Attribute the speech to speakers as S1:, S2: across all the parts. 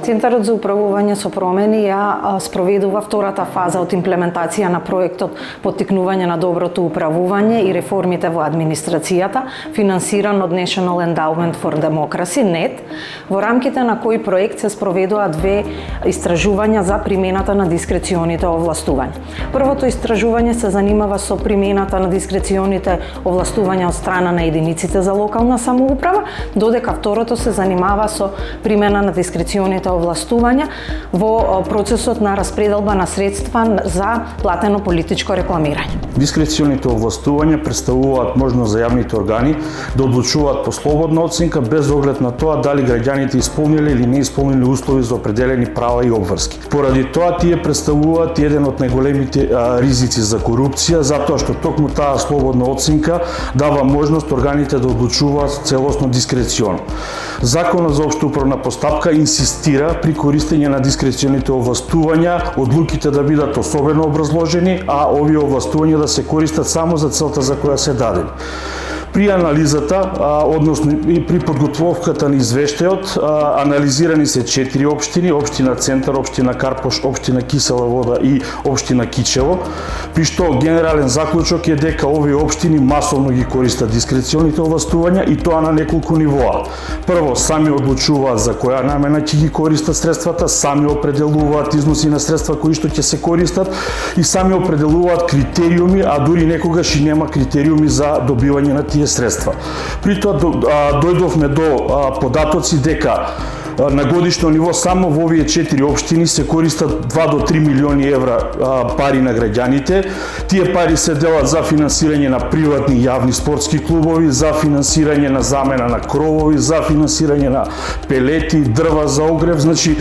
S1: Центарот за управување со промени ја спроведува втората фаза од имплементација на проектот Поттикнување на доброто управување и реформите во администрацијата, финансиран од National Endowment for Democracy, NED, во рамките на кој проект се спроведува две истражувања за примената на дискреционите овластувања. Првото истражување се занимава со примената на дискреционите овластувања од страна на единиците за локална самоуправа, додека второто се занимава со примена на дискреционите овластувања во процесот на распределба на средства за платено политичко рекламирање.
S2: Дискреционите овластувања представуваат можност за јавните органи да одлучуваат по слободна оценка без оглед на тоа дали граѓаните исполниле или не исполниле услови за определени права и обврски. Поради тоа тие представуваат еден од најголемите ризици за корупција, затоа што токму таа слободна оценка дава можност органите да одлучуваат целосно дискреционо. Законот за општа управна постапка инсистира при користење на дискреционите овластувања одлуките да бидат особено образложени, а овие овластувања да се користат само за целта за која се дадени. При анализата, односно и при подготовката на извештајот, анализирани се 4 општини: општина Центар, општина Карпош, општина Кисела Вода и општина Кичево, при што генерален заклучок е дека овие општини масовно ги користат дискреционите овластувања и тоа на неколку нивоа. Прво, сами одлучуваат за која намена ќе ги користат средствата, сами определуваат износи на средства кои што ќе се користат и сами определуваат критериуми, а дури некогаш и нема критериуми за добивање на тие средства. При тоа дојдовме до податоци дека на годишно ниво само во овие 4 општини се користат 2 до 3 милиони евра пари на граѓаните. Тие пари се делат за финансирање на приватни јавни спортски клубови, за финансирање на замена на кровови, за финансирање на пелети, дрва за огрев, значи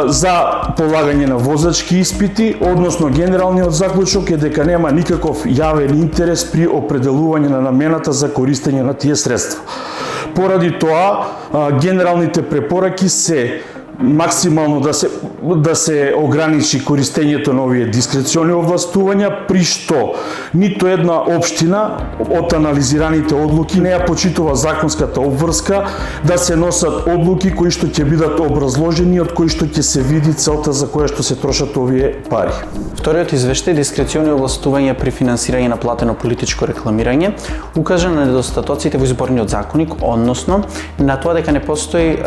S2: за полагање на возачки испити, односно генералниот заклучок е дека нема никаков јавен интерес при определување на намената за користење на тие средства. Поради тоа, генералните препораки се максимално да се ограничи користењето на овие дискрециони овластувања, при што ниту една општина од анализираните одлуки не ја почитува законската обврска да се носат одлуки кои што ќе бидат образложени, од кои што ќе се види целта за која што се трошат овие пари.
S3: Вториот извештај, дискрециони овластувања при финансирање на платено политичко рекламирање, укажа на недостатоците во изборниот законник, односно на тоа дека не постои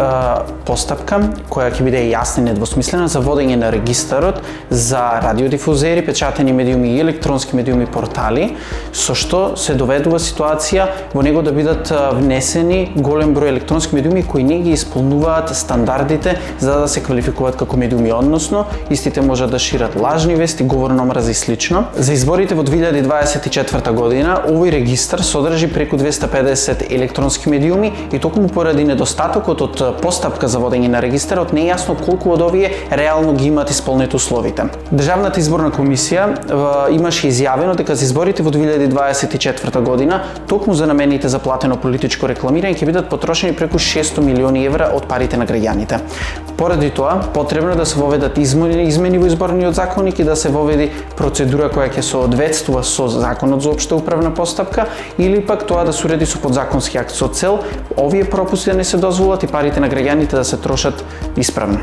S3: постапка која ќе биде јасна и недвосмислена за водење на регистарот за радиодифузери, печатени медиуми и електронски медиуми портали, со што се доведува ситуација во него да бидат внесени голем број електронски медиуми кои не ги исполнуваат стандардите за да се квалификуваат како медиуми, односно истите можат да шират лажни вести, говор на омраза и слично. За изборите во 2024 година овој регистар содржи преку 250 електронски медиуми и токму поради недостатокот од постапка за водење на регистарот не е јасно колку од овие реално ги имаат исполнети условите. Државната изборна комисија имаше изјавено дека за изборите во 2024 година токму за намените за платено политичко рекламирање ќе бидат потрошени преку 600 милиони евра од парите на граѓаните. Поради тоа, потребно е да се воведат измени во изборниот законник и да се воведи процедура која ќе соодветствува со законот за општа управна постапка или пак тоа да се уреди со подзаконски акт со цел овие пропусти да не се дозволат и парите на граѓаните да се трошат исправно.